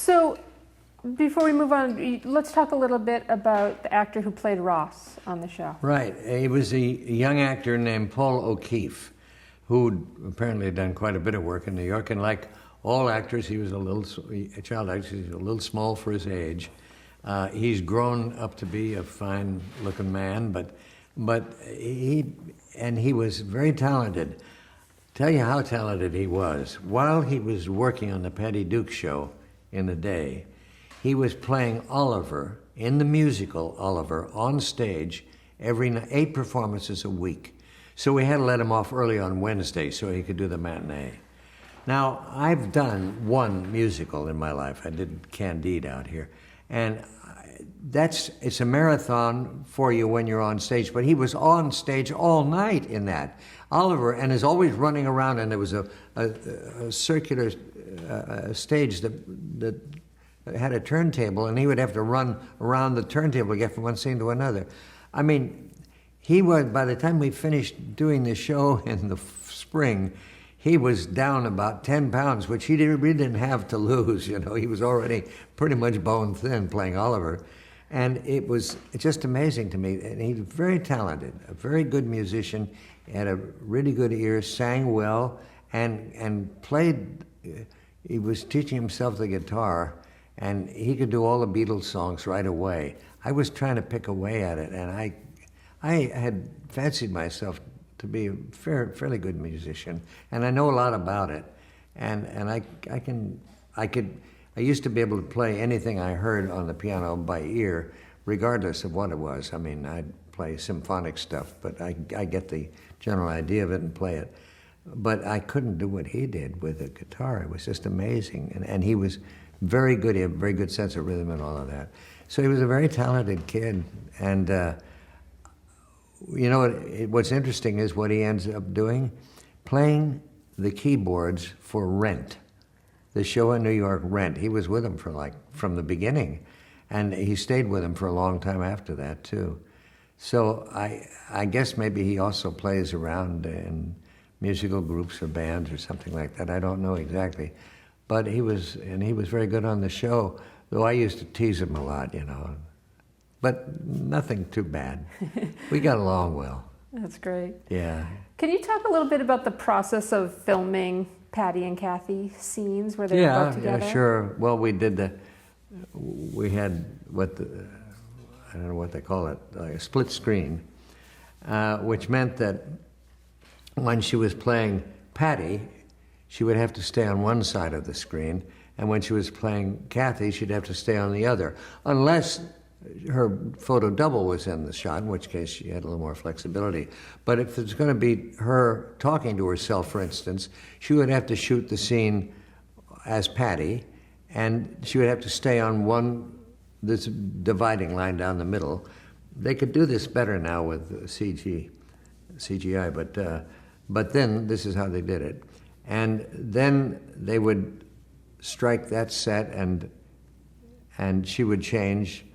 So, before we move on, let's talk a little bit about the actor who played Ross on the show. Right. He was a young actor named Paul O'Keefe, who apparently had done quite a bit of work in New York. And like all actors, he was a child actor. He's a little small for his age. He's grown up to be a fine-looking man, but he was very talented. Tell you how talented he was. While he was working on the Patty Duke show in the day, he was playing Oliver in the musical Oliver on stage every night, 8 performances a week. So we had to let him off early on Wednesday so he could do the matinee. Now, I've done one musical in my life. I did Candide out here. And it's a marathon for you when you're on stage, but he was on stage all night in that. Oliver, and is always running around, and there was a circular stage that had a turntable, and he would have to run around the turntable to get from one scene to another. I mean, he was, by the time we finished doing the show in the spring, he was down about 10 pounds, which he really didn't have to lose. You know, he was already pretty much bone thin playing Oliver. And it was just amazing to me. And he's very talented, a very good musician, had a really good ear, sang well, and played. He was teaching himself the guitar, and he could do all the Beatles songs right away. I was trying to pick away at it, and I had fancied myself to be a fairly good musician, and I know a lot about it. And I used to be able to play anything I heard on the piano by ear, regardless of what it was. I mean, I'd play symphonic stuff, but I get the general idea of it and play it. But I couldn't do what he did with the guitar. It was just amazing. And he was very good. He had a very good sense of rhythm and all of that. So he was a very talented kid. And, you know, what's interesting is what he ends up doing, playing the keyboards for Rent. The show in New York, Rent. He was with him from the beginning, and he stayed with him for a long time after that too. So I guess maybe he also plays around in musical groups or bands or something like that. I don't know exactly, but he was very good on the show. Though I used to tease him a lot, you know, but nothing too bad. We got along well. That's great. Yeah. Can you talk a little bit about the process of filming Patty and Kathy scenes where they were both together? Yeah, sure. Well, we had I don't know what they call it, like a split screen, which meant that when she was playing Patty, she would have to stay on one side of the screen, and when she was playing Kathy, she'd have to stay on the other, unless her photo double was in the shot, in which case she had a little more flexibility. But if it's going to be her talking to herself, for instance, she would have to shoot the scene as Patty, and she would have to stay on this dividing line down the middle. They could do this better now with CGI, but then this is how they did it. And then they would strike that set, and she would change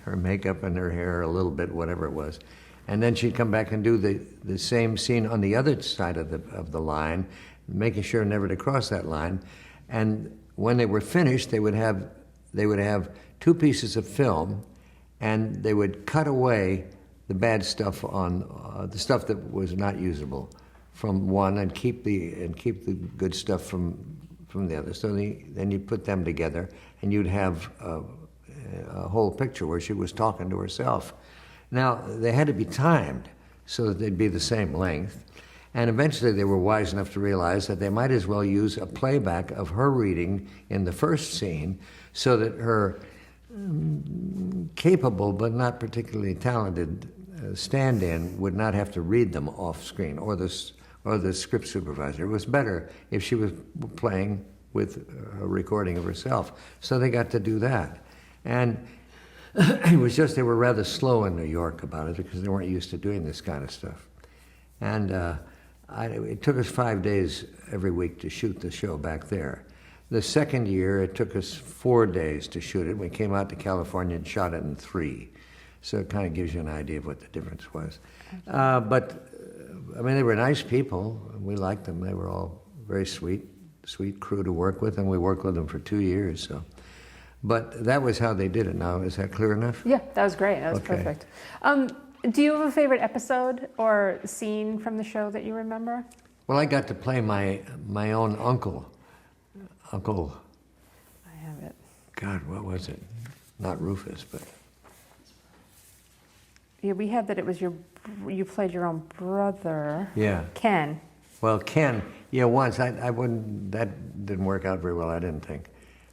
her makeup and her hair a little bit, whatever it was. And then she'd come back and do the same scene on the other side of the line, making sure never to cross that line. And when they were finished, they would have 2 pieces of film, and they would cut away the bad stuff on the stuff that was not usable from one, and keep the good stuff from the other. So then you put them together, and you'd have a whole picture where she was talking to herself. Now, they had to be timed so that they'd be the same length, and eventually they were wise enough to realize that they might as well use a playback of her reading in the first scene so that her capable but not particularly talented stand-in would not have to read them off screen, or the script supervisor. It was better if she was playing with a recording of herself. So they got to do that. And it was just they were rather slow in New York about it because they weren't used to doing this kind of stuff. And it took us 5 days every week to shoot the show back there. The second year, it took us 4 days to shoot it. We came out to California and shot it in 3. So it kind of gives you an idea of what the difference was. But, I mean, they were nice people. We liked them. They were all very sweet sweet crew to work with, and we worked with them for 2 years. So, but that was how they did it. Now, is that clear enough? Yeah, that was great. That was Okay. perfect. Do you have a favorite episode or scene from the show that you remember? Well, I got to play my own uncle. Uncle, I have it. God, what was it? Not Rufus, but Yeah, we had that it was you played your own brother. yeah. Ken. Well, Ken, yeah, once I wouldn't. That didn't work out very well. I didn't think.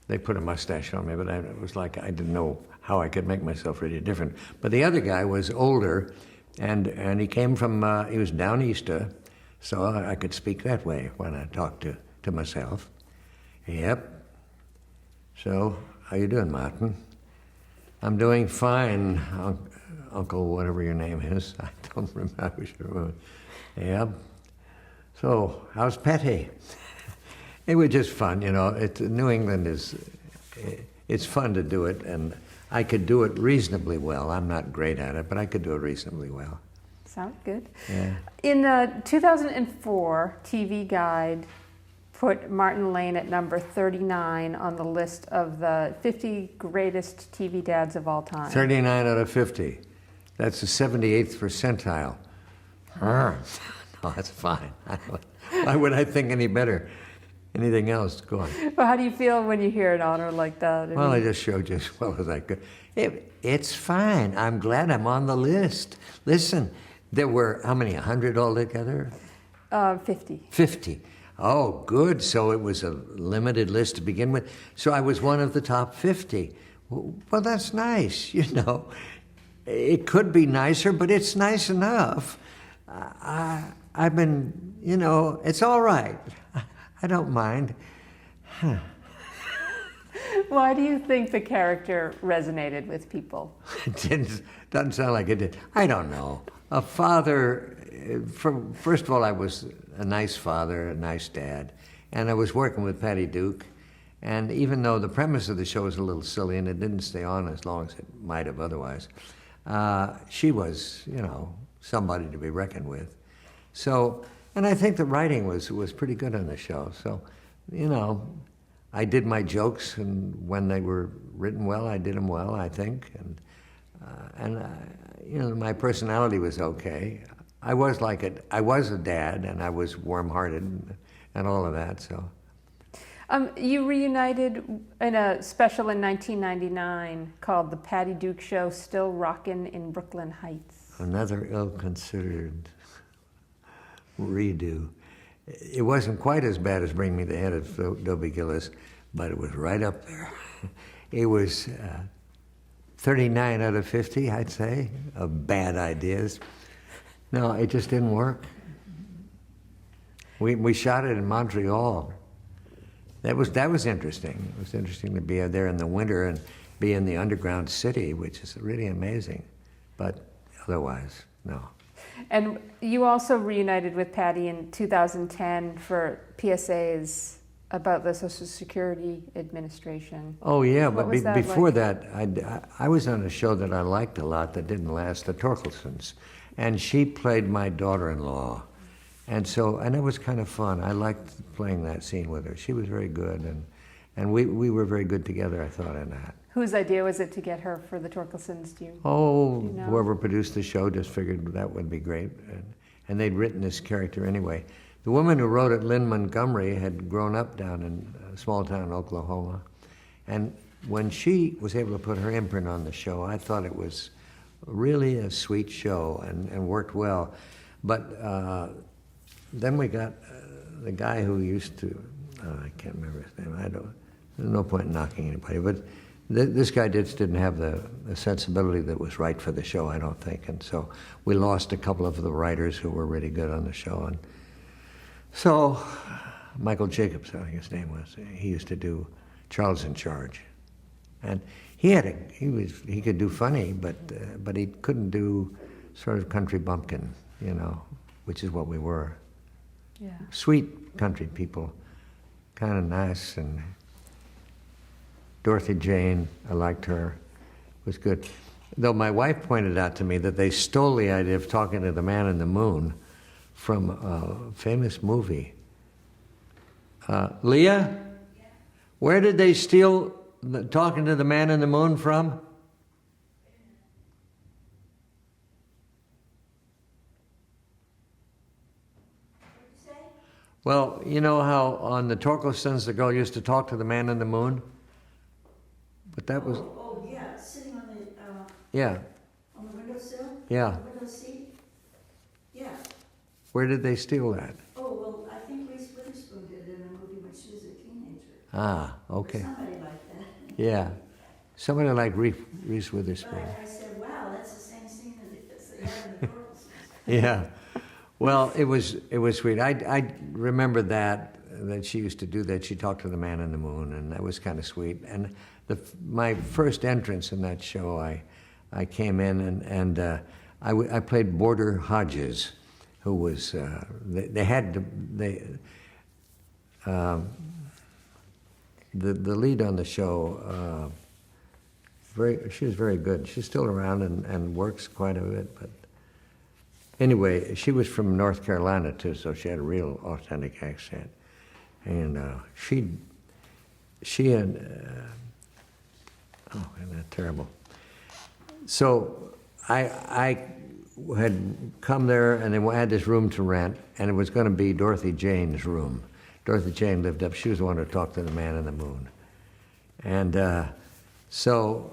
They put a mustache on me, but it was like I didn't know how I could make myself really different. But the other guy was older, and he came from he was down easter, so I could speak that way when I talked to myself. Yep. So, how you doing, Martin? I'm doing fine, Uncle, whatever your name is. I don't remember. Yep. So, how's Patty? It was just fun, you know. New England it's fun to do it, and I could do it reasonably well. I'm not great at it, but I could do it reasonably well. Sounds good. Yeah. In 2004, TV Guide put Martin Lane at number 39 on the list of the 50 greatest TV dads of all time. 39 out of 50. That's the 78th percentile. No, that's fine. Why would I think any better? Anything else? Go on. Well, how do you feel when you hear an honor like that? Well, I just showed you as well as I could. It's fine. I'm glad I'm on the list. Listen, there were, how many, 100 altogether? 50. 50. Oh, good. So it was a limited list to begin with. So I was one of the top 50. Well, that's nice, you know. It could be nicer, but it's nice enough. I've been, you know, it's all right. I don't mind. Why do you think the character resonated with people? Doesn't sound like it did. I don't know. A father, first of all, I was a nice father, a nice dad, and I was working with Patty Duke. And even though the premise of the show was a little silly and it didn't stay on as long as it might have otherwise, she was, you know, somebody to be reckoned with. So, and I think the writing was pretty good on the show. So, you know, I did my jokes, and when they were written well, I did them well, I think. And you know, my personality was okay. I was like it. I was a dad, and I was warm-hearted, and all of that. So. You reunited in a special in 1999 called The Patty Duke Show, Still Rockin' in Brooklyn Heights. Another ill-considered redo. It wasn't quite as bad as Bring Me the Head of Dobie Gillis, but it was right up there. It was 39 out of 50, I'd say, of bad ideas. No, it just didn't work. We shot it in Montreal. That was interesting. It was interesting to be there in the winter and be in the underground city, which is really amazing. But otherwise, no. And you also reunited with Patty in 2010 for PSAs about the Social Security Administration. Oh yeah, What but was that before like? that, I was on a show that I liked a lot that didn't last, the Torkelsons, and she played my daughter-in-law, and it was kind of fun. I liked playing that scene with her. She was very good, and we were very good together, I thought, in that. Whose idea was it to get her for the Torkelsons? Do you know? Whoever produced the show just figured that would be great, and they'd written this character anyway. The woman who wrote it, Lynn Montgomery, had grown up down in a small town in Oklahoma, and when she was able to put her imprint on the show, I thought it was really a sweet show and worked well. But then we got the guy who used to, I can't remember his name, there's no point in knocking anybody, but this guy just didn't have the sensibility that was right for the show, I don't think. And so we lost a couple of the writers who were really good on the show. And so Michael Jacobs, I think his name was, he used to do Charles in Charge. And he could do funny, but he couldn't do sort of country bumpkin, you know, which is what we were. Yeah. Sweet country people, kind of nice. And Dorothy Jane, I liked her, was good. Though my wife pointed out to me that they stole the idea of talking to the man in the moon from a famous movie Leah, where did they steal Talking to the Man in the Moon from? Well, you know how on the Torkelsons the girl used to talk to the man in the moon? But that was... Oh, yeah, sitting on the, Yeah, on the windowsill? yeah. The window seat? Yeah. Where did they steal that? Oh, well, I think Reese Witherspoon did it in a movie when she was a teenager. Ah, Or okay. somebody like that. Yeah. Somebody like Reese Witherspoon. But I said, wow, that's the same scene as they had in the Torkelsons. Yeah. Well, it was sweet. I remember that she used to do that. She talked to the man in the moon, and that was kind of sweet. And my first entrance in that show, I came in and I played Border Hodges, who was the lead on the show. She was very good. She's still around and works quite a bit, but. Anyway, she was from North Carolina too, so she had a real authentic accent, and she had oh, isn't that terrible? So I had come there, and they had this room to rent, and it was going to be Dorothy Jane's room. Dorothy Jane lived up. She was the one who talked to the man in the moon, and so.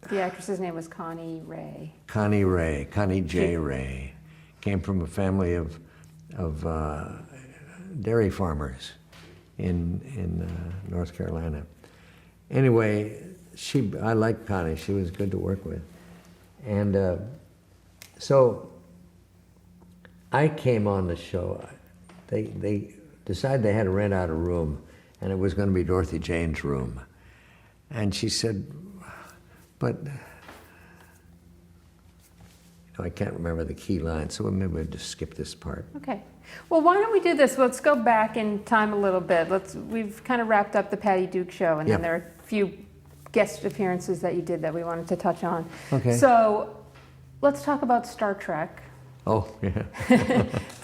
The actress's name was Connie Ray. Connie J. Ray, came from a family of dairy farmers in North Carolina. Anyway, I liked Connie. She was good to work with, and so I came on the show. They decided they had to rent out a room, and it was going to be Dorothy Jane's room, and she said. But I can't remember the key line, so maybe we'll just skip this part. Okay. Well, why don't we do this? Let's go back in time a little bit. We've kind of wrapped up the Patty Duke show, and then there are a few guest appearances that you did that we wanted to touch on. Okay. So let's talk about Star Trek. Oh, yeah.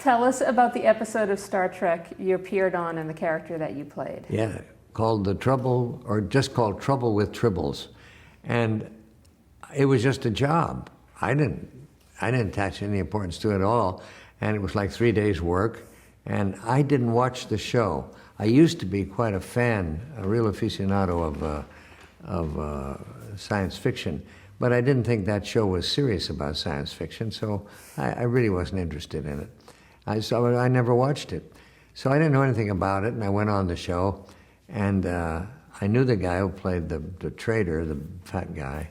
Tell us about the episode of Star Trek you appeared on and the character that you played. Yeah, called just called Trouble with Tribbles. And it was just a job. I didn't attach any importance to it at all. And it was like 3 days' work. And I didn't watch the show. I used to be quite a fan, a real aficionado of science fiction. But I didn't think that show was serious about science fiction, so I really wasn't interested in it. So I never watched it. So I didn't know anything about it, and I went on the show. And I knew the guy who played the trader, the fat guy.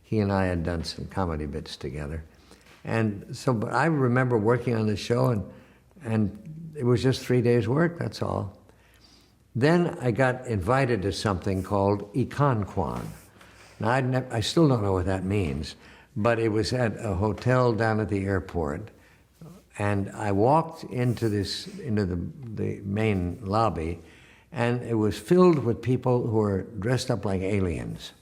He and I had done some comedy bits together. And so but I remember working on the show, and it was just 3 days' work, that's all. Then I got invited to something called Econquan. Now, I still don't know what that means, but it was at a hotel down at the airport. And I walked into the main lobby, and it was filled with people who were dressed up like aliens.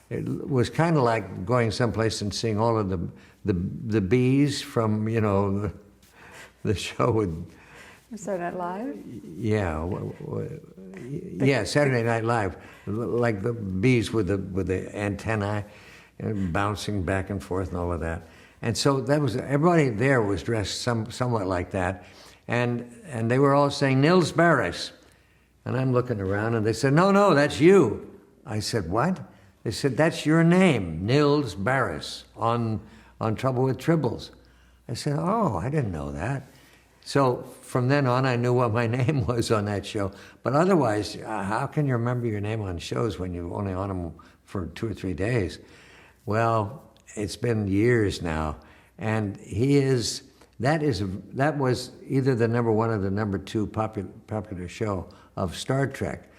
It was kind of like going someplace and seeing all of the bees from, the show with... Saturday Night Live? Yeah, yeah, Saturday Night Live, like the bees with the antennae bouncing back and forth and all of that. And so everybody there was dressed somewhat like that, and they were all saying Nils Barris. And I'm looking around, and they said, no, that's you. I said, what? They said, that's your name, Nils Barris, on Trouble with Tribbles. I said, oh, I didn't know that. So from then on, I knew what my name was on that show. But otherwise, how can you remember your name on shows when you're only on them for 2 or 3 days? Well, it's been years now, and that was either the number 1 or the number 2 popular show of Star Trek,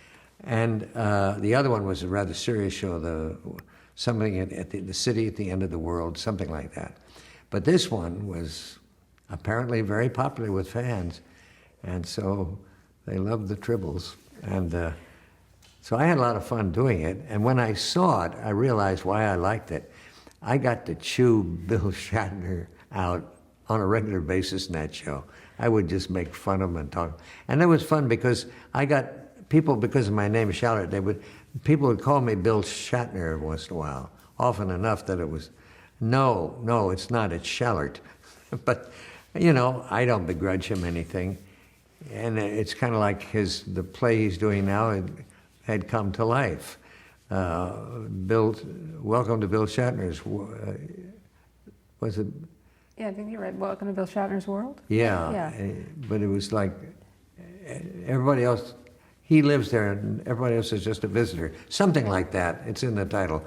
and the other one was a rather serious show, something at the city at the end of the world, something like that. But this one was apparently very popular with fans, and so they loved the Tribbles, and so I had a lot of fun doing it. And when I saw it, I realized why I liked it. I got to chew Bill Shatner out on a regular basis in that show. I would just make fun of them and talk. And it was fun because I got people, because of my name, Schallert, people would call me Bill Shatner every once in a while, often enough that it was, no, it's not, it's Schallert. But, I don't begrudge him anything. And it's kind of like the play he's doing now had come to life. Welcome to Bill Shatner's, was it? Yeah, I think you're right. Welcome to Bill Shatner's World? Yeah. But it was like everybody else, he lives there and everybody else is just a visitor. Something like that. It's in the title.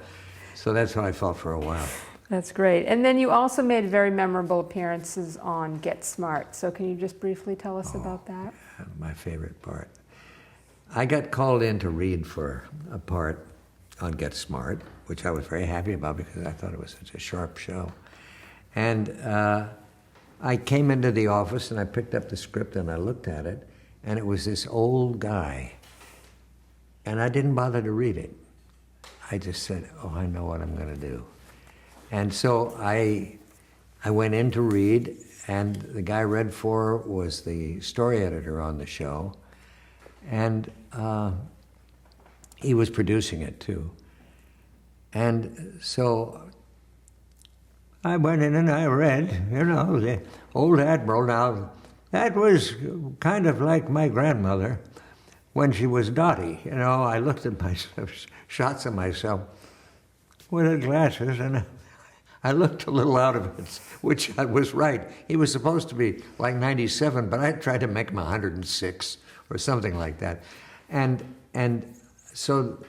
So that's how I felt for a while. That's great. And then you also made very memorable appearances on Get Smart. So can you just briefly tell us about that? My favorite part. I got called in to read for a part on Get Smart, which I was very happy about because I thought it was such a sharp show. And I came into the office and I picked up the script and I looked at it, and it was this old guy. And I didn't bother to read it. I just said, I know what I'm going to do. And so I went in to read, and the guy I read for was the story editor on the show, and he was producing it too. And so I went in and I read, the old Admiral. Now, that was kind of like my grandmother when she was Dottie. I looked at myself, shots of myself with the glasses, and I looked a little out of it, which I was right. He was supposed to be like 97, but I tried to make him 106 or something like that. And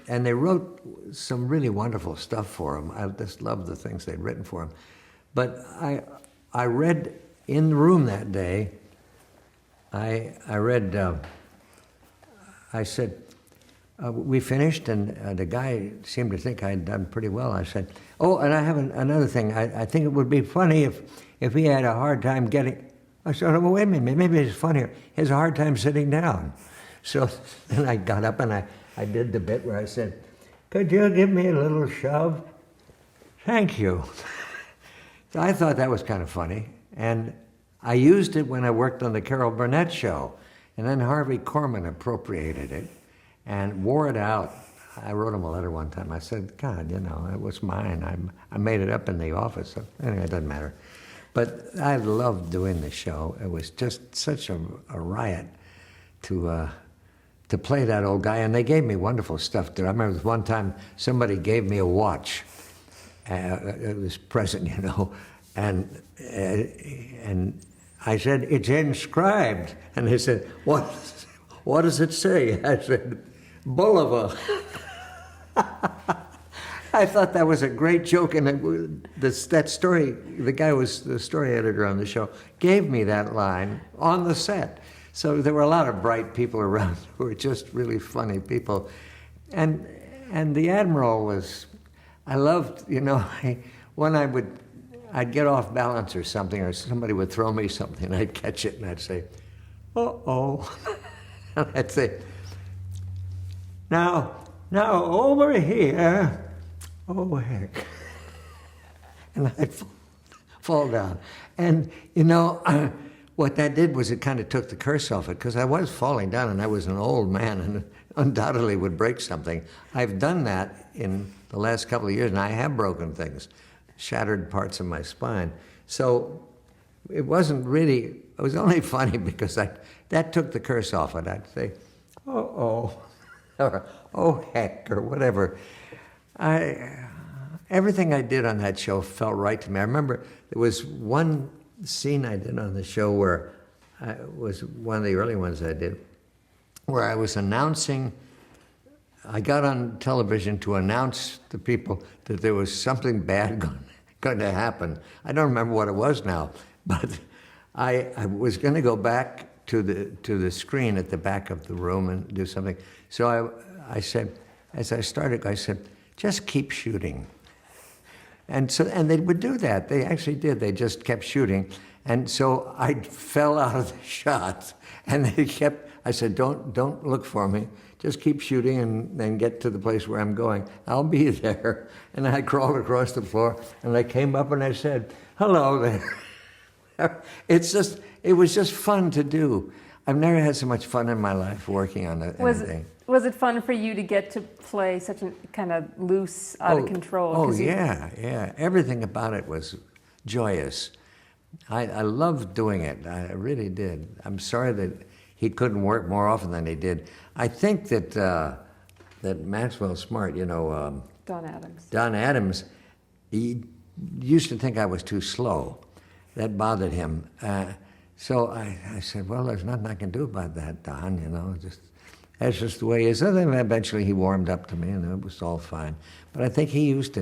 they wrote some really wonderful stuff for him. I just loved the things they'd written for him. But I read in the room that day, I said, we finished, and the guy seemed to think I'd done pretty well. I said, and I have another thing. I think it would be funny if he had a hard time getting... I said, well, wait a minute, maybe it's funnier. He has a hard time sitting down. So then I got up and I did the bit where I said, could you give me a little shove? Thank you. So I thought that was kind of funny. And I used it when I worked on the Carol Burnett show. And then Harvey Korman appropriated it and wore it out. I wrote him a letter one time. I said, God, it was mine. I made it up in the office. So anyway, it doesn't matter. But I loved doing the show. It was just such a riot to play that old guy. And they gave me wonderful stuff. I remember one time somebody gave me a watch. It was present, and I said, it's inscribed. And they said, what does it say? I said, Bolivar. I thought that was a great joke, and that story, the guy who was the story editor on the show, gave me that line on the set. So there were a lot of bright people around who were just really funny people. And the Admiral was, I loved, when I'd get off balance or something, or somebody would throw me something, I'd catch it and I'd say, uh-oh. And I'd say, now over here, oh heck. And I'd fall down. And, what that did was it kind of took the curse off it, because I was falling down and I was an old man and undoubtedly would break something. I've done that in the last couple of years, and I have broken things, shattered parts of my spine. So it wasn't really, it was only funny because that took the curse off it. I'd say, uh-oh, or oh heck, or whatever. Everything I did on that show felt right to me. I remember there was one scene I did on the show where it was one of the early ones I did, where I was announcing, I got on television to announce to people that there was something bad going to happen. I don't remember what it was now, but I was going to go back to the screen at the back of the room and do something. So I said, as I started, I said, just keep shooting. And they would do that. They actually did. They just kept shooting. And so I fell out of the shot. And I said, don't look for me. Just keep shooting and then get to the place where I'm going. I'll be there. And I crawled across the floor and I came up and I said, hello there. It's just, it was just fun to do. I've never had so much fun in my life working on anything. Was it fun for you to get to play such a kind of loose, out of control? Oh, yeah. Everything about it was joyous. I loved doing it. I really did. I'm sorry that he couldn't work more often than he did. I think that that Maxwell Smart, Don Adams, he used to think I was too slow. That bothered him. So I said, well, there's nothing I can do about that, Don, that's just the way he is. And then eventually he warmed up to me, and it was all fine. But I think it used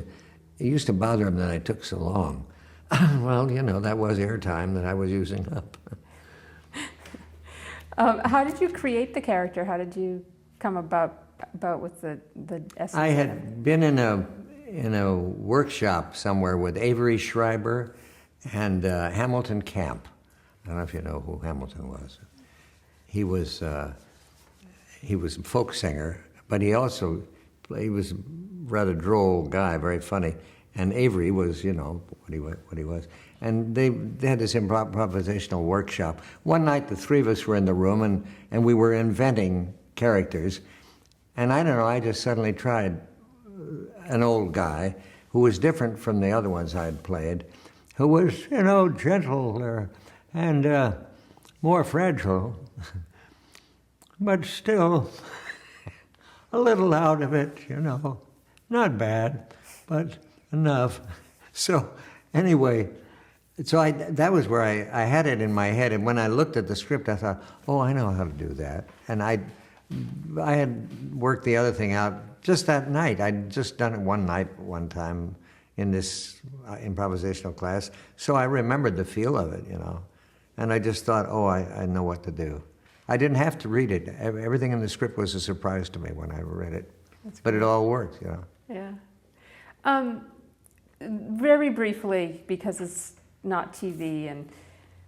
to bother him that I took so long. Well, that was airtime that I was using up. How did you create the character? How did you come about with the essence? I had been in a workshop somewhere with Avery Schreiber and Hamilton Camp. I don't know if you know who Hamilton was. He was a folk singer, but he was a rather droll guy, very funny. And Avery was, what he was. And they had this improvisational workshop. One night, the three of us were in the room, and we were inventing characters. And I don't know, I just suddenly tried an old guy who was different from the other ones I'd played, who was, gentler and more fragile, but still a little out of it, Not bad, but enough. So anyway, that was where I had it in my head, and when I looked at the script, I thought, oh, I know how to do that. And I had worked the other thing out just that night. I'd just done it one time in this improvisational class, so I remembered the feel of it, And I just thought, oh, I know what to do. I didn't have to read it. Everything in the script was a surprise to me when I read it. But it all worked, Yeah. Very briefly, because it's not TV,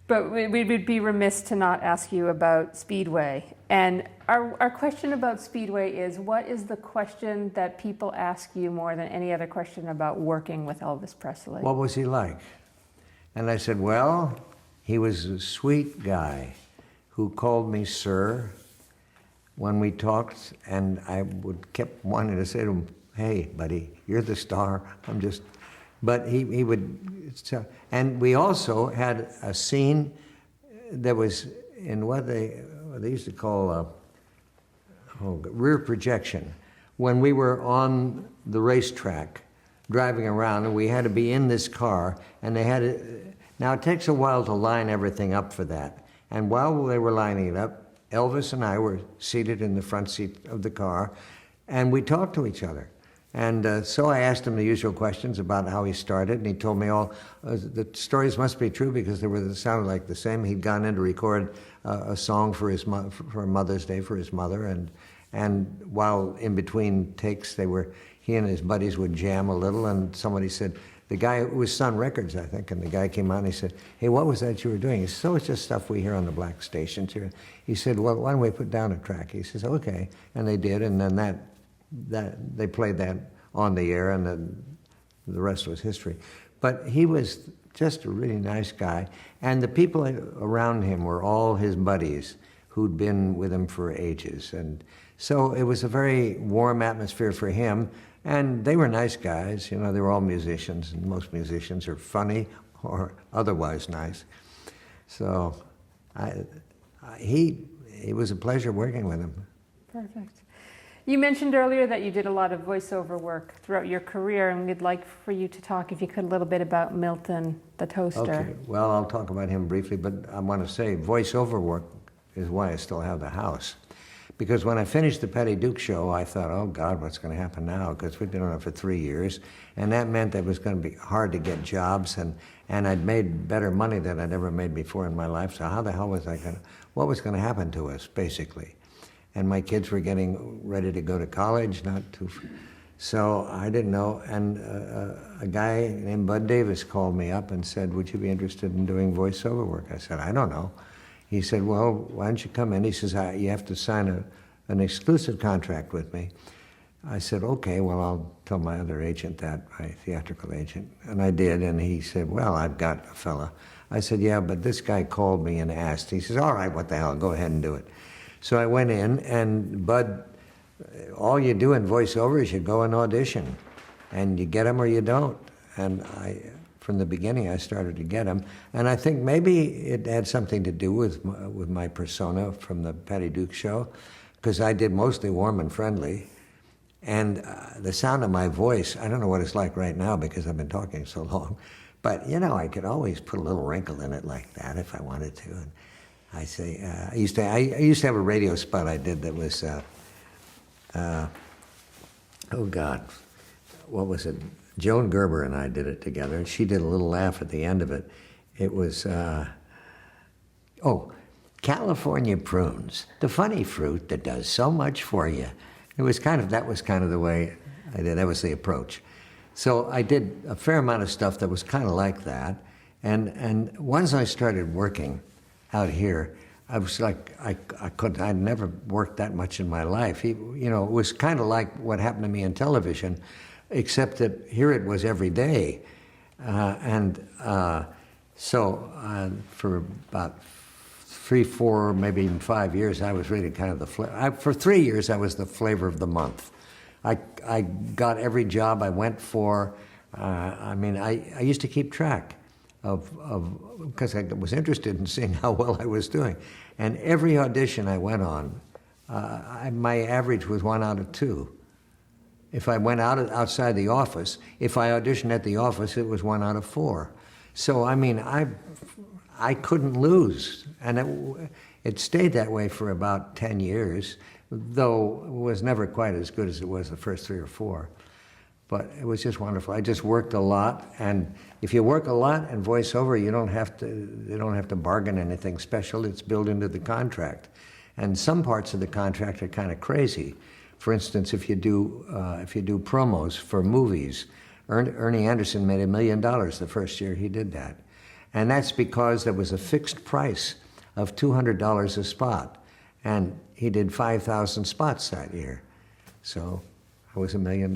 but we would be remiss to not ask you about Speedway. And our question about Speedway is, what is the question that people ask you more than any other question about working with Elvis Presley? What was he like? And I said, well, he was a sweet guy who called me sir when we talked, and I kept wanting to say to him, hey, buddy, you're the star. But he would, and we also had a scene that was in what they used to call rear projection, when we were on the racetrack driving around, and we had to be in this car, and now it takes a while to line everything up for that. And while they were lining it up, Elvis and I were seated in the front seat of the car, and we talked to each other. And so I asked him the usual questions about how he started, and he told me all the stories must be true because they sounded like the same. He'd gone in to record a song for Mother's Day for his mother, and while in between takes, he and his buddies would jam a little, and somebody said, the guy, it was Sun Records, I think, and the guy came out and he said, hey, what was that you were doing? He said, so it's just stuff we hear on the black stations here. He said, well, why don't we put down a track? He says, okay, and they did, and then that they played that on the air, and then the rest was history. But he was just a really nice guy, and the people around him were all his buddies who'd been with him for ages, and so it was a very warm atmosphere for him, and they were nice guys. They were all musicians, and most musicians are funny or otherwise nice. So it was a pleasure working with him. Perfect. You mentioned earlier that you did a lot of voiceover work throughout your career, and we'd like for you to talk, if you could, a little bit about Milton the Toaster. Okay. Well, I'll talk about him briefly, but I want to say voiceover work is why I still have the house. Because when I finished the Patty Duke show, I thought, oh, God, what's going to happen now? Because we'd been on it for 3 years, and that meant that it was going to be hard to get jobs, and I'd made better money than I'd ever made before in my life, so how the hell was what was going to happen to us, basically? And my kids were getting ready to go to college, so I didn't know. And a guy named Bud Davis called me up and said, would you be interested in doing voiceover work? I said, I don't know. He said, well, why don't you come in? He says, you have to sign an exclusive contract with me. I said, okay, well, I'll tell my other agent that, my theatrical agent. And I did, and he said, well, I've got a fella. I said, yeah, but this guy called me and asked. He says, all right, what the hell, go ahead and do it. So I went in, and Bud, all you do in voiceover is you go and audition, and you get them or you don't. And from the beginning, I started to get them. And I think maybe it had something to do with my persona from the Patty Duke show, because I did mostly warm and friendly. And the sound of my voice, I don't know what it's like right now because I've been talking so long, but I could always put a little wrinkle in it like that if I wanted to. And I say, I used to have a radio spot I did that was, oh God, what was it? Joan Gerber and I did it together, and she did a little laugh at the end of it. It was, California prunes, the funny fruit that does so much for you. That was kind of the way I did. That was the approach. So I did a fair amount of stuff that was kind of like that. And once I started working out here, I was like, I'd never worked that much in my life. It was kind of like what happened to me in television, except that here it was every day. So for about 3, 4, maybe even 5 years, I was really kind of for 3 years, I was the flavor of the month. I got every job I went for. I used to keep track of because I was interested in seeing how well I was doing. And every audition I went on, my average was 1 out of 2. If I went outside the office, if I auditioned at the office, it was 1 out of 4. So I couldn't lose, and it stayed that way for about 10 years, though it was never quite as good as it was the first 3 or 4. But it was just wonderful. I just worked a lot, and if you work a lot in voiceover, they don't have to bargain anything special. It's built into the contract, and some parts of the contract are kind of crazy. For instance, if you do promos for movies, Ernie Anderson made $1 million the first year he did that. And that's because there was a fixed price of $200 a spot. And he did 5,000 spots that year. So it was $1 million.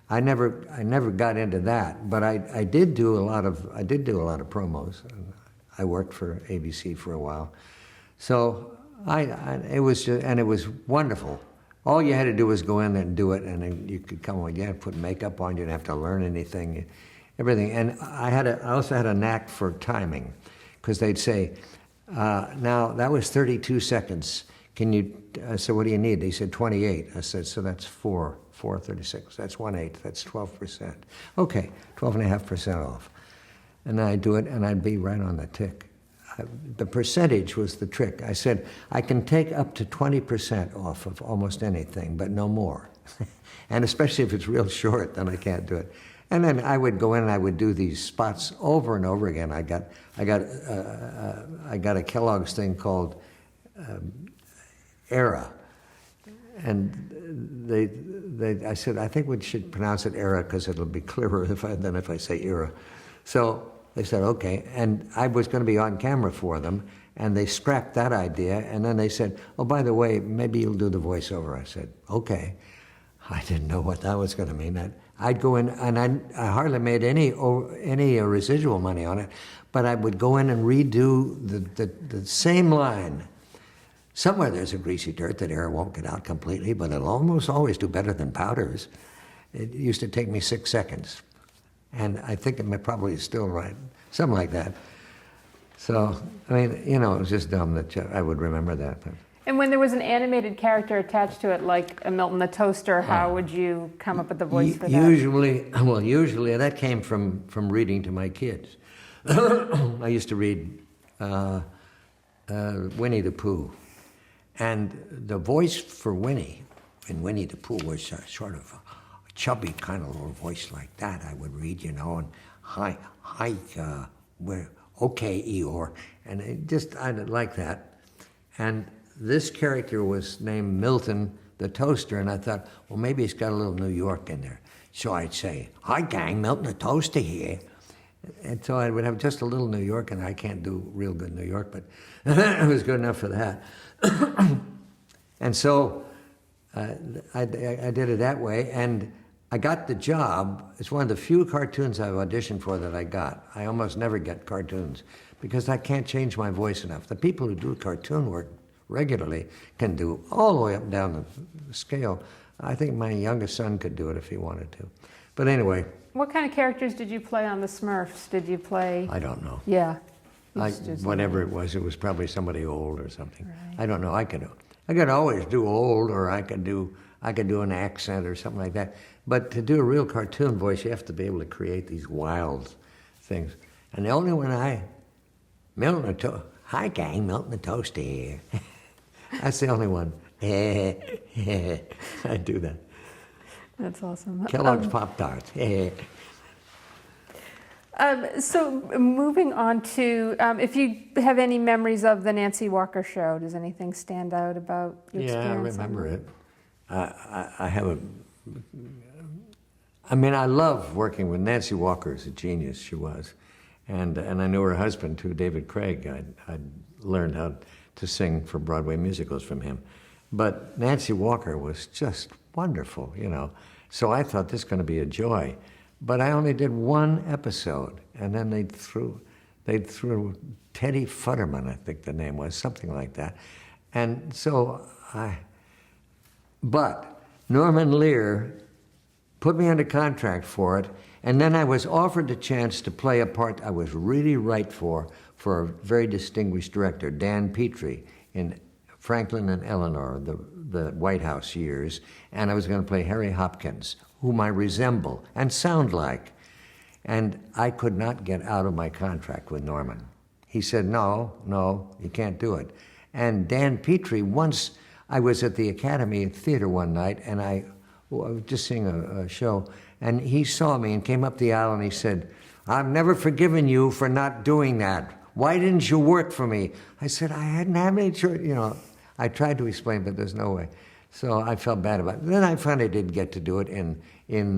I never got into that, but I did do a lot of promos. I worked for ABC for a while. So it was wonderful. All you had to do was go in and do it, and then you could come on. You had to put makeup on. You didn't have to learn anything, everything. And I also had a knack for timing, because they'd say, "Now that was 32 seconds. Can you?" I said, "What do you need?" They said 28. I said, "So that's 4.36. That's 1/8. That's 12%. Okay, 12.5% off." And then I'd do it, and I'd be right on the tick. The percentage was the trick. I said, I can take up to 20% off of almost anything, but no more. And especially if it's real short, then I can't do it. And then I would go in and I would do these spots over and over again. I got a Kellogg's thing called Era. And I said, I think we should pronounce it Era because it'll be clearer than if I say Era. So they said, okay, and I was going to be on camera for them, and they scrapped that idea, and then they said, oh, by the way, maybe you'll do the voiceover. I said, okay. I didn't know what that was going to mean. I'd go in, and I hardly made any residual money on it, but I would go in and redo the same line. Somewhere there's a greasy dirt that air won't get out completely, but it'll almost always do better than powders. It used to take me 6 seconds. And I think it probably is still right, something like that. So, it was just dumb that I would remember that. But. And when there was an animated character attached to it, like a Milton the Toaster, how would you come up with the voice for that? Usually that came from reading to my kids. I used to read Winnie the Pooh. And the voice for Winnie in Winnie the Pooh was sort of chubby kind of little voice like that. I would read, and hi, okay, Eeyore, and I like that. And this character was named Milton the Toaster, and I thought, well, maybe it's got a little New York in there. So I'd say, hi, gang, Milton the Toaster here. And so I would have just a little New York, and I can't do real good New York, but it was good enough for that. And so I did it that way, and I got the job. It's one of the few cartoons I've auditioned for that I got. I almost never get cartoons because I can't change my voice enough. The people who do cartoon work regularly can do all the way up and down the scale. I think my youngest son could do it if he wanted to. But anyway. What kind of characters did you play on the Smurfs? Did you play? I don't know. Yeah. Whatever it was probably somebody old or something. Right. I don't know. I could always do old, or I could do an accent or something like that. But to do a real cartoon voice, you have to be able to create these wild things. And the only one hi gang, Milton the Toaster here. That's the only one. I do that. That's awesome. Kellogg's Pop-Tarts. So moving on to, if you have any memories of the Nancy Walker show, does anything stand out about your experience? Yeah, I remember it. I have I love working with Nancy Walker. Is a genius, she was. And I knew her husband, too, David Craig. I'd learned how to sing for Broadway musicals from him. But Nancy Walker was just wonderful, So I thought this is going to be a joy. But I only did one episode, and then they'd threw Teddy Futterman, I think the name was, something like that. And so but Norman Lear put me under contract for it, and then I was offered the chance to play a part I was really right for a very distinguished director, Dan Petrie, in Franklin and Eleanor, the White House years, and I was going to play Harry Hopkins, whom I resemble and sound like. And I could not get out of my contract with Norman. He said, no, you can't do it. And Dan Petrie, once I was at the Academy Theater one night, and I was just seeing a show, and he saw me and came up the aisle and he said, I've never forgiven you for not doing that. Why didn't you work for me? I said, I hadn't had any choice. I tried to explain, but there's no way. So I felt bad about it. Then I finally did get to do it in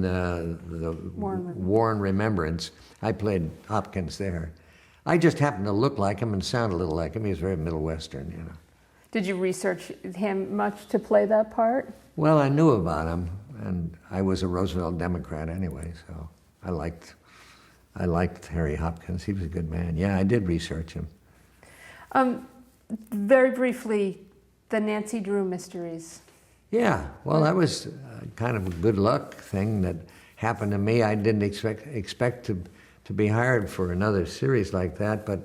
the Warren Remembrance. I played Hopkins there. I just happened to look like him and sound a little like him. He was very Middle Western, Did you research him much to play that part? Well, I knew about him, and I was a Roosevelt Democrat anyway, so I liked Harry Hopkins. He was a good man. Yeah, I did research him. Very briefly, the Nancy Drew mysteries. Yeah, well, that was kind of a good luck thing that happened to me. I didn't expect to be hired for another series like that, but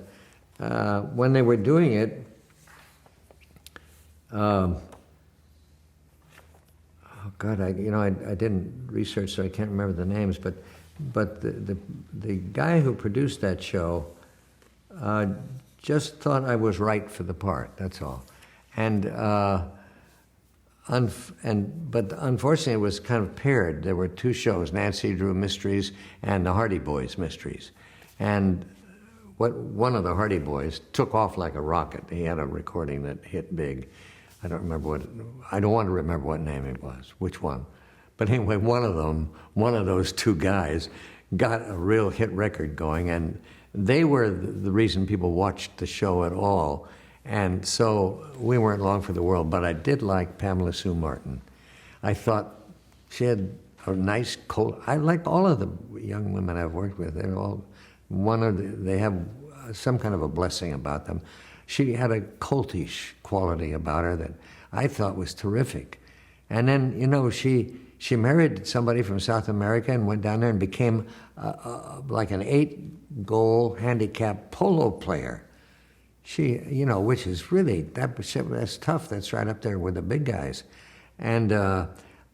when they were doing it, oh God, I didn't research, so I can't remember the names, but the guy who produced that show just thought I was right for the part. That's all, but unfortunately, it was kind of paired. There were two shows, Nancy Drew Mysteries and the Hardy Boys Mysteries. And one of the Hardy Boys took off like a rocket. He had a recording that hit big. I don't want to remember what name it was, which one. But anyway, one of those two guys got a real hit record going, and they were the reason people watched the show at all. And so we weren't long for the world, but I did like Pamela Sue Martin. I thought she had a nice I like all of the young women I've worked with. They're all they have some kind of a blessing about them. She had a coltish quality about her that I thought was terrific. And then, she married somebody from South America and went down there and became like an 8-goal handicap polo player. She, which is really, that's tough. That's right up there with the big guys. And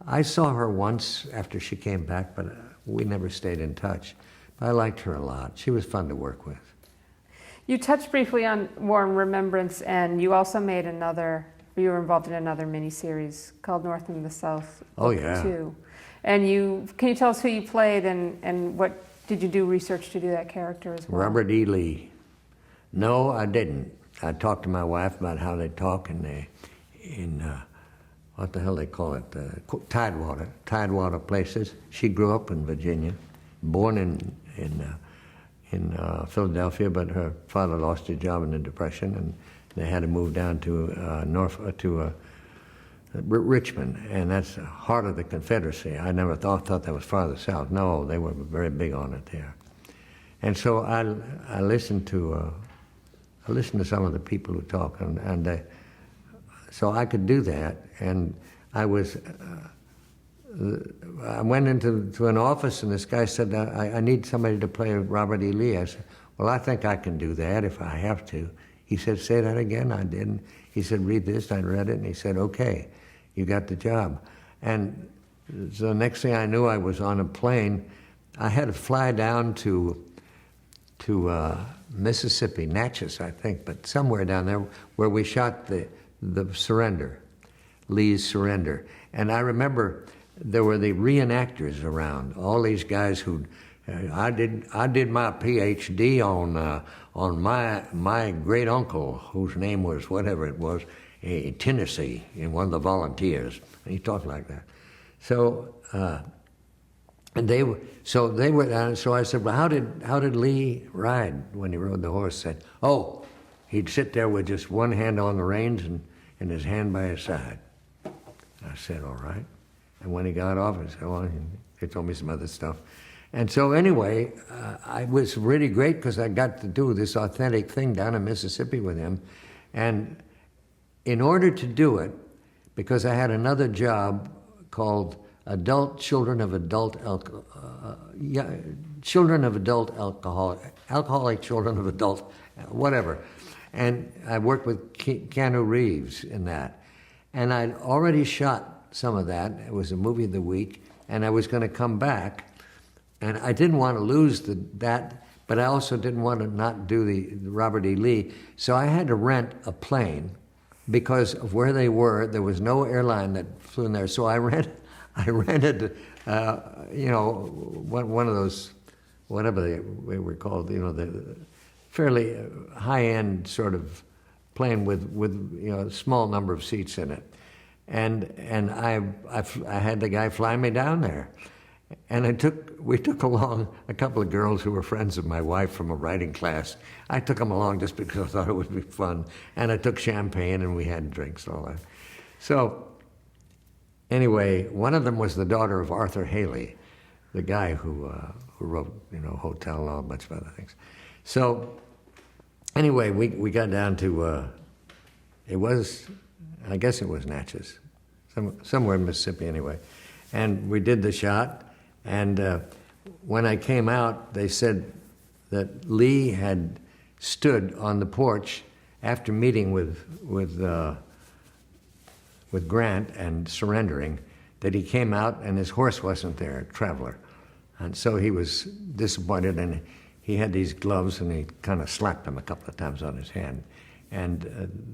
I saw her once after she came back, but we never stayed in touch. But I liked her a lot. She was fun to work with. You touched briefly on Warren Remembrance, and you also made you were involved in another miniseries called North and the South. Oh, yeah. Too. And can you tell us who you played and what did you do research to do that character as well? Robert E. Lee. No, I didn't. I talked to my wife about how they talk in what the hell they call it, Tidewater places. She grew up in Virginia, born in Philadelphia, but her father lost his job in the Depression, and they had to move down to Richmond, and that's the heart of the Confederacy. I never thought that was farther south. No, they were very big on it there. And so I listened to some of the people who talk, and so I could do that. And I went into an office, and this guy said, I need somebody to play Robert E. Lee. I said, well, I think I can do that if I have to. He said, say that again. I didn't. He said, read this. I read it, and he said, okay, you got the job. And so the next thing I knew, I was on a plane. I had to fly down to Mississippi, Natchez, I think, but somewhere down there where we shot the surrender, Lee's surrender. And I remember there were the reenactors around, all these guys who I did my PhD on my great uncle, whose name was whatever it was, in Tennessee, in one of the volunteers. And he talked like that. So so I said, well, how did Lee ride when he rode the horse? Said, oh, he'd sit there with just one hand on the reins and his hand by his side. I said, all right. And when he got off, I said, well, he told me some other stuff. And so anyway, I was really great because I got to do this authentic thing down in Mississippi with him. And in order to do it, because I had another job called Alcoholic Children of Adult whatever. And I worked with Keanu Reeves in that. And I'd already shot some of that. It was a movie of the week, and I was going to come back. And I didn't want to lose that, but I also didn't want to not do the Robert E. Lee. So I had to rent a plane because of where they were. There was no airline that flew in there. So I rented, one of those, whatever they were called, the fairly high-end sort of plane with a small number of seats in it. And I had the guy fly me down there. And we took along a couple of girls who were friends of my wife from a writing class. I took them along just because I thought it would be fun. And I took champagne, and we had drinks and all that. So anyway, one of them was the daughter of Arthur Haley, the guy who wrote, Hotel and a bunch of other things. So anyway, we got down to, I guess it was Natchez, somewhere in Mississippi anyway. And we did the shot. And when I came out, they said that Lee had stood on the porch after meeting with Grant and surrendering, that he came out and his horse wasn't there, Traveler. And so he was disappointed, and he had these gloves, and he kind of slapped them a couple of times on his hand. And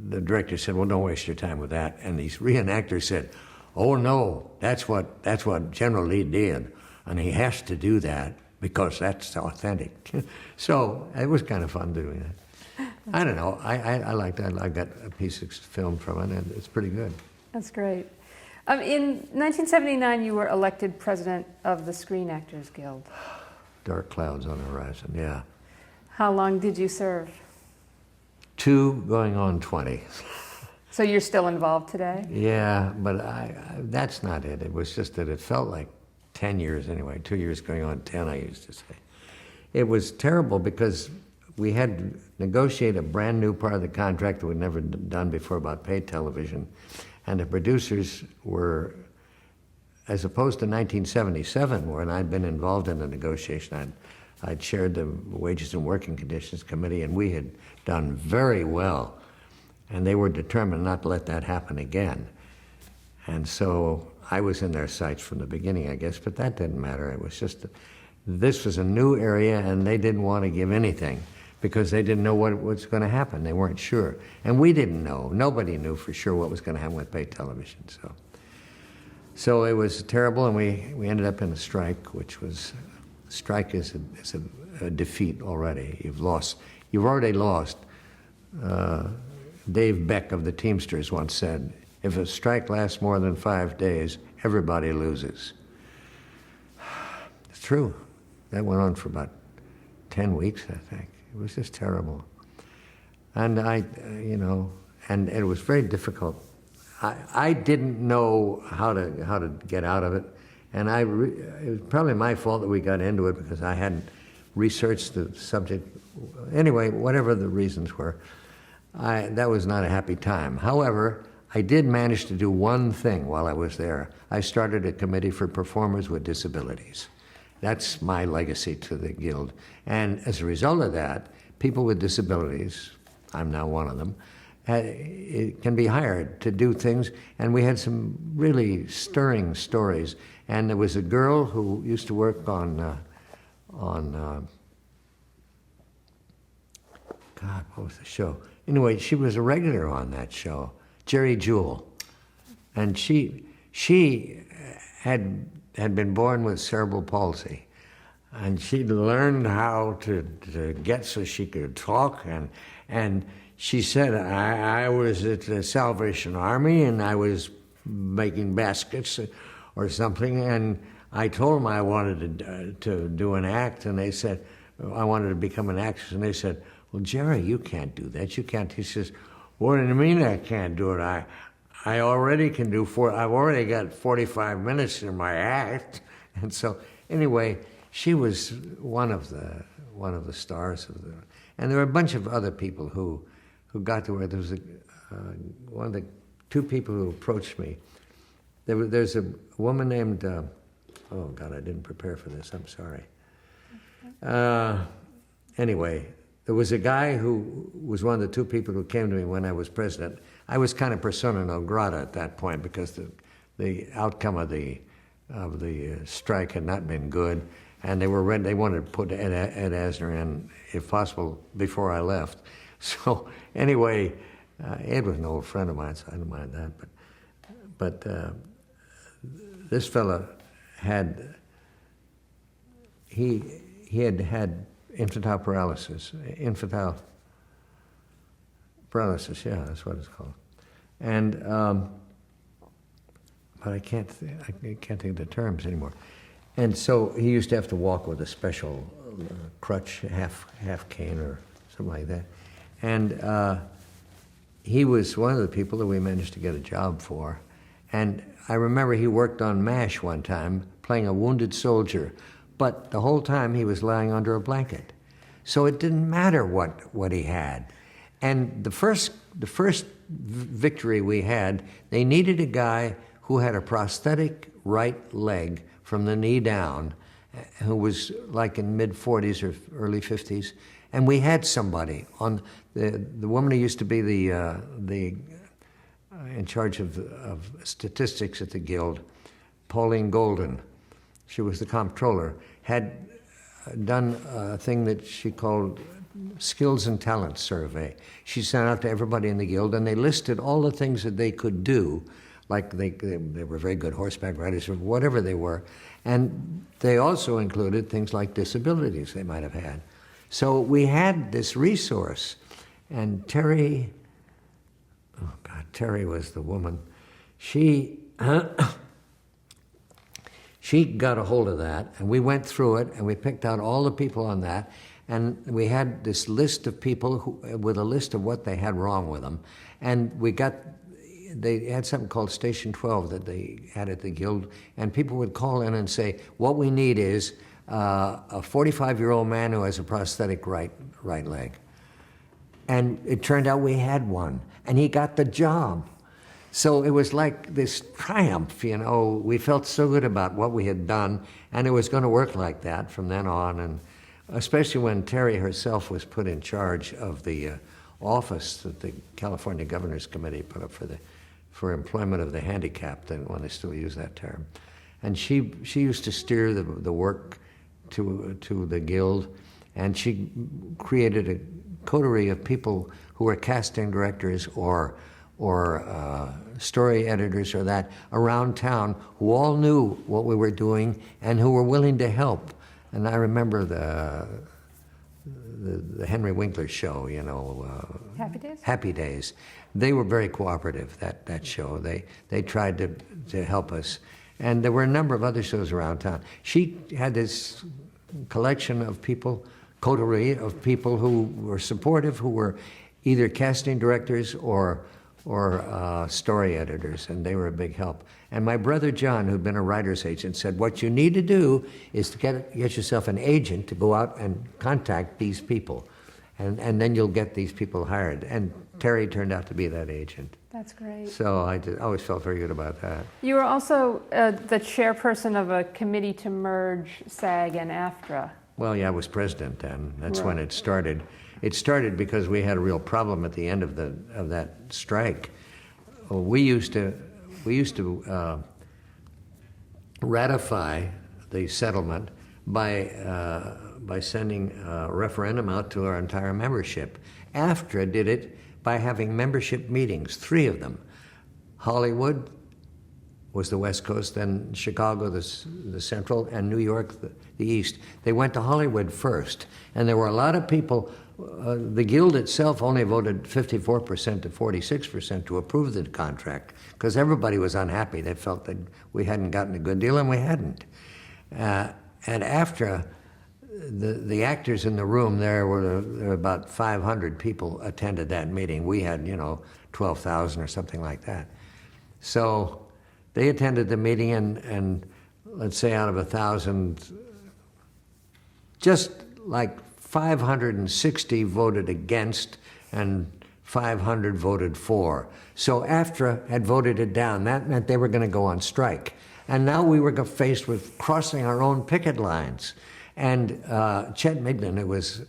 the director said, well, don't waste your time with that. And these reenactors said, oh, no, that's what General Lee did. And he has to do that because that's authentic. So it was kind of fun doing that. I don't know. I liked that. I got a piece of film from it, and it's pretty good. That's great. In 1979, you were elected president of the Screen Actors Guild. Dark clouds on the horizon, yeah. How long did you serve? 2 going on 20. So you're still involved today? Yeah, but that's not it. It was just that it felt like 10 years anyway, 2 years going on 10, I used to say. It was terrible because we had to negotiate a brand new part of the contract that we'd never done before about paid television. And the producers were, as opposed to 1977, when I'd been involved in the negotiation, I'd chaired the Wages and Working Conditions Committee, and we had done very well. And they were determined not to let that happen again. And so I was in their sights from the beginning, I guess, but that didn't matter. It was just, this was a new area, and they didn't want to give anything because they didn't know what was going to happen. They weren't sure. And we didn't know. Nobody knew for sure what was going to happen with paid television. So it was terrible, and we ended up in a strike, which was, strike is a defeat already. You've already lost. Dave Beck of the Teamsters once said, if a strike lasts more than 5 days, everybody loses. It's true. That went on for about 10 weeks, I think. It was just terrible. And and it was very difficult. I didn't know how to get out of it, and it was probably my fault that we got into it because I hadn't researched the subject. Anyway, whatever the reasons were, that was not a happy time. However, I did manage to do one thing while I was there. I started a committee for performers with disabilities. That's my legacy to the Guild. And as a result of that, people with disabilities, I'm now one of them, it can be hired to do things. And we had some really stirring stories. And there was a girl who used to work on God, what was the show? Anyway, she was a regular on that show, Jerry Jewell. And she had been born with cerebral palsy. And she'd learned how to get so she could talk. And she said, I was at the Salvation Army and I was making baskets or something. And I told them I wanted to do an act. And they said, I wanted to become an actress. And they said, well, Jerry, you can't do that. You can't. He says, what do you mean I can't do it? I already can do I've already got 45 minutes in my act. And so anyway, she was one of the stars of the, and there were a bunch of other people who got to where there was one of the two people who approached me. There's a woman named, oh God, I didn't prepare for this, I'm sorry. Anyway, there was a guy who was one of the two people who came to me when I was president. I was kind of persona non grata at that point because the outcome of the strike had not been good, and they wanted to put Ed Asner in, if possible, before I left. So anyway, Ed was an old friend of mine, so I don't mind that. But this fella had had infantile paralysis. Yeah, that's what it's called. And but I can't think of the terms anymore. And so he used to have to walk with a special crutch, half cane or something like that. And he was one of the people that we managed to get a job for. And I remember he worked on MASH one time, playing a wounded soldier, but the whole time he was lying under a blanket. So it didn't matter what he had. And the first victory we had, they needed a guy who had a prosthetic right leg from the knee down, who was like in mid-40s or early 50s. And we had somebody on the woman who used to be the in charge of statistics at the Guild, Pauline Golden. She was the comptroller, had done a thing that she called Skills and Talents Survey. She sent out to everybody in the Guild, and they listed all the things that they could do, like they were very good horseback riders or whatever they were, and they also included things like disabilities they might have had. So we had this resource, and Terry, oh God, Terry was the woman. She got a hold of that, and we went through it, and we picked out all the people on that, and we had this list of people with a list of what they had wrong with them, and they had something called Station 12 that they had at the Guild, and people would call in and say, what we need is a 45-year-old man who has a prosthetic right leg. And it turned out we had one, and he got the job. So it was like this triumph, you know. We felt so good about what we had done, and it was going to work like that from then on. And especially when Terry herself was put in charge of the office that the California Governor's Committee put up for employment of the handicapped, when they still use that term. And she used to steer the work to the Guild, and she created a coterie of people who were casting directors or story editors or that around town who all knew what we were doing and who were willing to help. And I remember the Henry Winkler show, you know. Happy Days? Happy Days. They were very cooperative, that show. They tried to help us. And there were a number of other shows around town. She had this collection of people, coterie of people who were supportive, who were either casting directors or story editors, and they were a big help. And my brother John, who'd been a writer's agent, said, what you need to do is to get yourself an agent to go out and contact these people, and then you'll get these people hired. And Terry turned out to be that agent. That's great. So I always felt very good about that. You were also the chairperson of a committee to merge SAG and AFTRA. Well, yeah, I was president then. That's when Right. it started. It started because we had a real problem at the end of that strike. We used to ratify the settlement by sending a referendum out to our entire membership. AFTRA did it by having membership meetings, 3 of them. Hollywood was the West Coast, then Chicago, the Central, and New York, the East. They went to Hollywood first, and there were a lot of people. The Guild itself only voted 54% to 46% to approve the contract, because everybody was unhappy. They felt that we hadn't gotten a good deal, and we hadn't. And after the actors in the room, there were about 500 people attended that meeting. We had, 12,000 or something like that. So they attended the meeting, and let's say out of 1,000, just like 560 voted against and 500 voted for. So AFTRA had voted it down. That meant they were going to go on strike. And now we were faced with crossing our own picket lines. And Chet Miglin, who was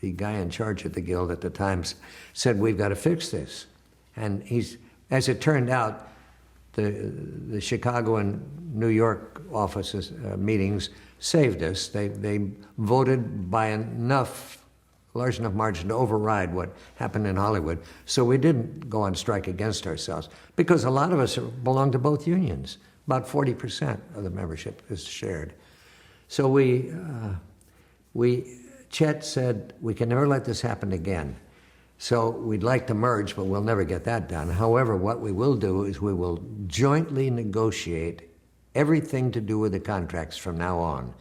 the guy in charge of the Guild at the time, said, we've got to fix this. And as it turned out, the Chicago and New York offices meetings saved us. They voted by large enough margin to override what happened in Hollywood. So we didn't go on strike against ourselves, because a lot of us belong to both unions. About 40% of the membership is shared. So Chet said, we can never let this happen again. So we'd like to merge, but we'll never get that done. However, what we will do is we will jointly negotiate everything to do with the contracts from now on.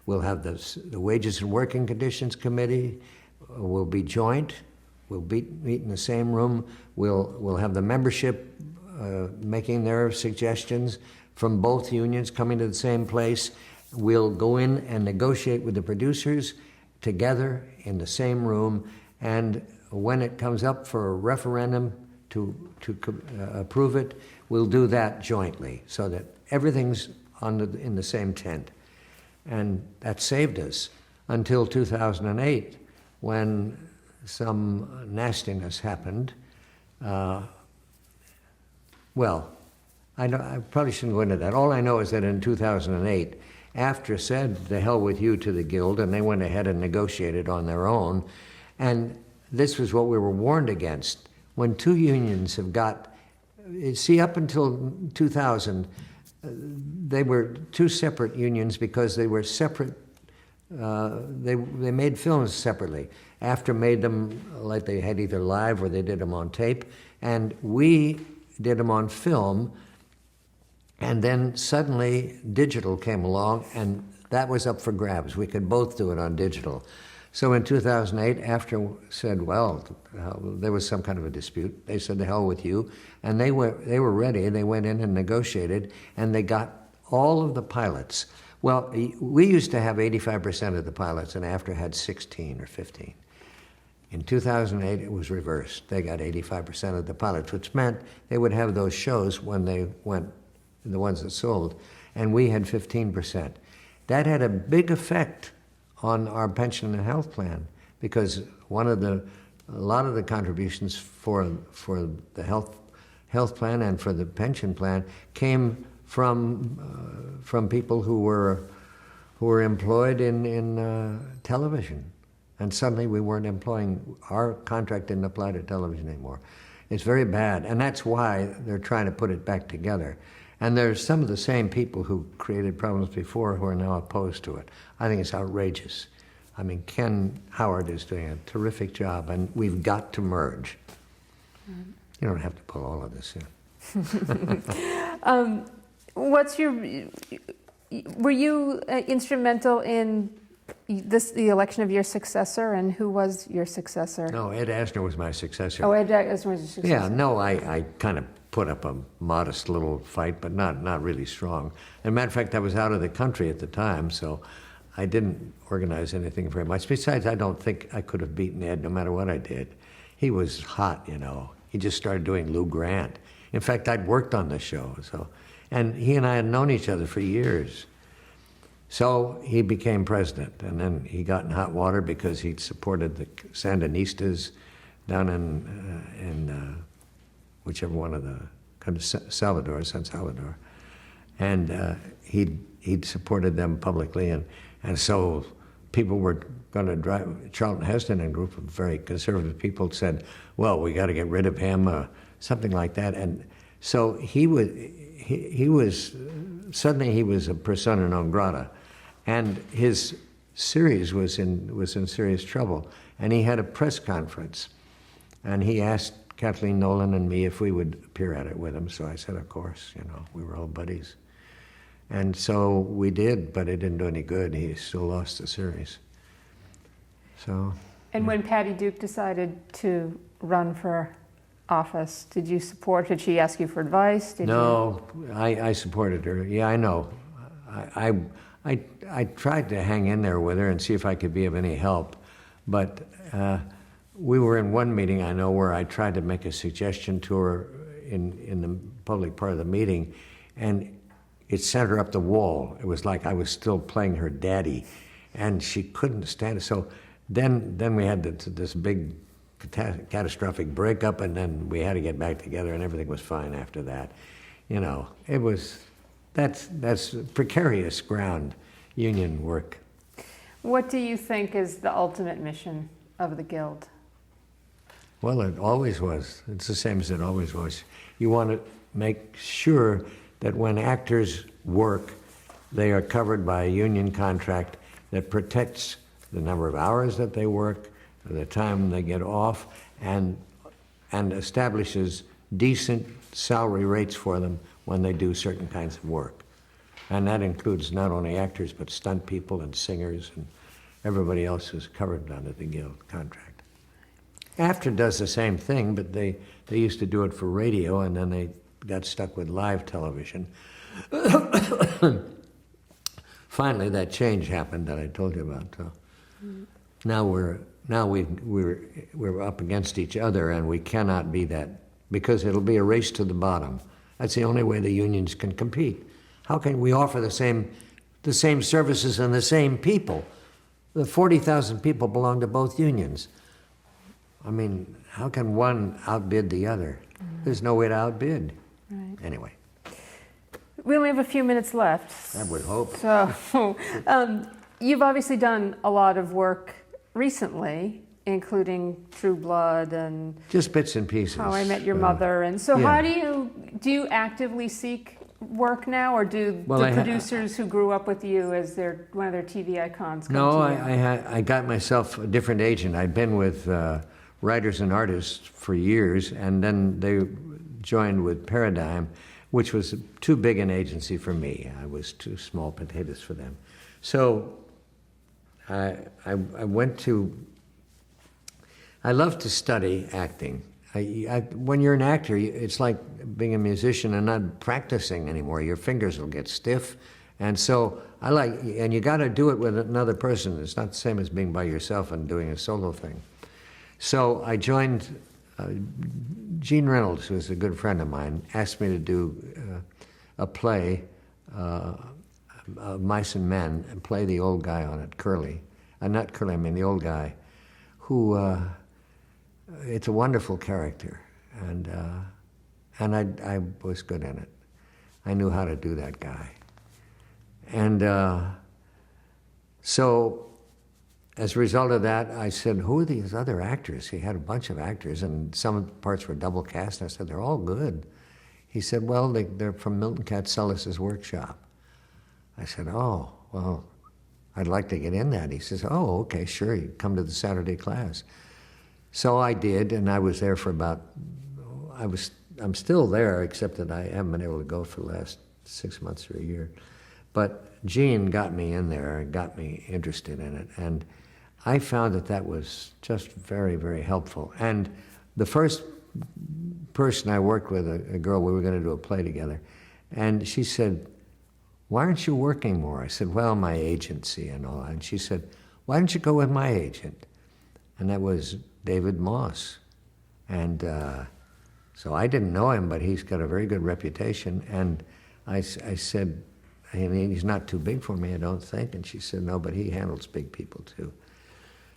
We'll have the Wages and Working Conditions Committee. Will be joint. We'll meet in the same room. We'll have the membership making their suggestions from both unions coming to the same place. We'll go in and negotiate with the producers together in the same room, and when it comes up for a referendum to approve it, we'll do that jointly so that everything's in the same tent. And that saved us until 2008, when some nastiness happened. Well, I probably shouldn't go into that. All I know is that in 2008, AFTRA said, the hell with you to the Guild, and they went ahead and negotiated on their own. And this was what we were warned against. When 2 unions have got, up until 2000, they were 2 separate unions because they were separate. They made films separately. AFTRA made them like they had either live or they did them on tape, and we did them on film. And then suddenly digital came along, and that was up for grabs. We could both do it on digital. So in 2008, AFTRA said, well, there was some kind of a dispute. They said, the hell with you. And they were ready. They went in and negotiated, and they got all of the pilots. Well, we used to have 85% of the pilots, and AFTRA had 16 or 15. In 2008, it was reversed. They got 85% of the pilots, which meant they would have those shows when they went, the ones that sold, and we had 15%. That had a big effect on our pension and health plan, because a lot of the contributions for the health plan and for the pension plan came from people who were employed in television, and suddenly we weren't employing. Our contract didn't apply to television anymore. It's very bad, and that's why they're trying to put it back together. And there's some of the same people who created problems before who are now opposed to it. I think it's outrageous. I mean, Ken Howard is doing a terrific job, and we've got to merge. You don't have to pull all of this in. Were you instrumental in the election of your successor, and who was your successor? No, Ed Asner was my successor. Oh, Ed Asner was your successor. Yeah, no, I kind of put up a modest little fight, but not really strong. As a matter of fact, I was out of the country at the time, so I didn't organize anything very much. Besides, I don't think I could have beaten Ed no matter what I did. He was hot, you know. He just started doing Lou Grant. In fact, I'd worked on the show, and he and I had known each other for years. So he became president, and then he got in hot water because he'd supported the Sandinistas down in whichever one of the San Salvador, and he'd supported them publicly, and so people were going to drive. Charlton Heston and a group of very conservative people said, "Well, we got to get rid of him," something like that, and so he was suddenly he was a persona non grata. And his series was in serious trouble. And he had a press conference. And he asked Kathleen Nolan and me if we would appear at it with him. So I said, of course, you know, we were all buddies. And so we did, but it didn't do any good. He still lost the series. So. And when Patty Duke decided to run for office, did you support? Did she ask you for advice? No, I supported her. Yeah, I know. I tried to hang in there with her and see if I could be of any help, but we were in one meeting, I know, where I tried to make a suggestion to her in the public part of the meeting, and it sent her up the wall. It was like I was still playing her daddy, and she couldn't stand it. So then we had this big catastrophic breakup, and then we had to get back together, and everything was fine after that. You know, it was. That's precarious ground, union work. What do you think is the ultimate mission of the Guild? Well, it always was. It's the same as it always was. You want to make sure that when actors work, they are covered by a union contract that protects the number of hours that they work, the time they get off, and establishes decent salary rates for them when they do certain kinds of work. And that includes not only actors, but stunt people and singers and everybody else who's covered under the Guild contract. AFTRA does the same thing, but they used to do it for radio, and then they got stuck with live television. Finally, that change happened that I told you about. So now we're up against each other, and we cannot be that, because it'll be a race to the bottom. That's the only way the unions can compete. How can we offer the same services and the same people? The 40,000 people belong to both unions. I mean, how can one outbid the other? There's no way to outbid. Right. Anyway. We only have a few minutes left. I would hope. So, you've obviously done a lot of work recently, including True Blood and just bits and pieces. How I Met Your Mother. And so yeah. How do you actively seek work now, or do the producers who grew up with you as one of their TV icons come to you? I got myself a different agent. I'd been with writers and artists for years, and then they joined with Paradigm, which was too big an agency for me. I was too small potatoes for them. So I went to... I love to study acting. When you're an actor, it's like being a musician and not practicing anymore. Your fingers will get stiff. And so and you got to do it with another person. It's not the same as being by yourself and doing a solo thing. So I joined, Gene Reynolds, who is a good friend of mine, asked me to do a play, Mice and Men, and play the old guy on it, Curly. Not Curly, I mean the old guy, who... it's a wonderful character, and I was good in it. I knew how to do that guy. And so as a result of that, I said, who are these other actors? He had a bunch of actors, and some parts were double cast. I said, they're all good. He said, well, they're from Milton Katselas' workshop. I said, oh, well, I'd like to get in that. He says, oh, okay, sure, you come to the Saturday class. So I did, and I was there for I'm still there, except that I haven't been able to go for the last 6 months or a year. But Gene got me in there and got me interested in it. And I found that was just very, very helpful. And the first person I worked with, a girl, we were going to do a play together, and she said, "Why aren't you working more?" I said, "Well, my agency and all." And she said, "Why don't you go with my agent?" And that was David Moss. And so I didn't know him, but he's got a very good reputation. And I said, he's not too big for me, I don't think. And she said, "No, but he handles big people too."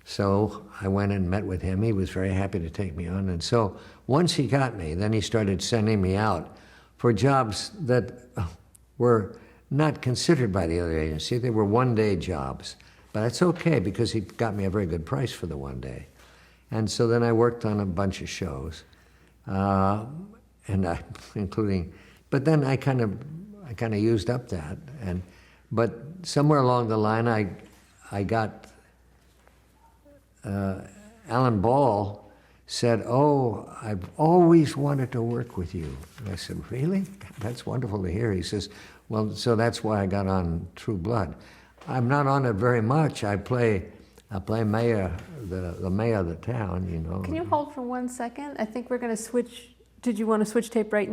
So I went and met with him. He was very happy to take me on. And so once he got me, then he started sending me out for jobs that were not considered by the other agency. They were one-day jobs. But that's okay, because he got me a very good price for the one day. And so then I worked on a bunch of shows, including, but then I kind of used up that. But somewhere along the line, I got Alan Ball said, "Oh, I've always wanted to work with you." And I said, "Really? That's wonderful to hear." He says, "Well, so that's why I got on True Blood. I'm not on it very much. I play mayor, the mayor of the town, you know." Can you hold for 1 second? I think we're going to switch. Did you want to switch tape right now?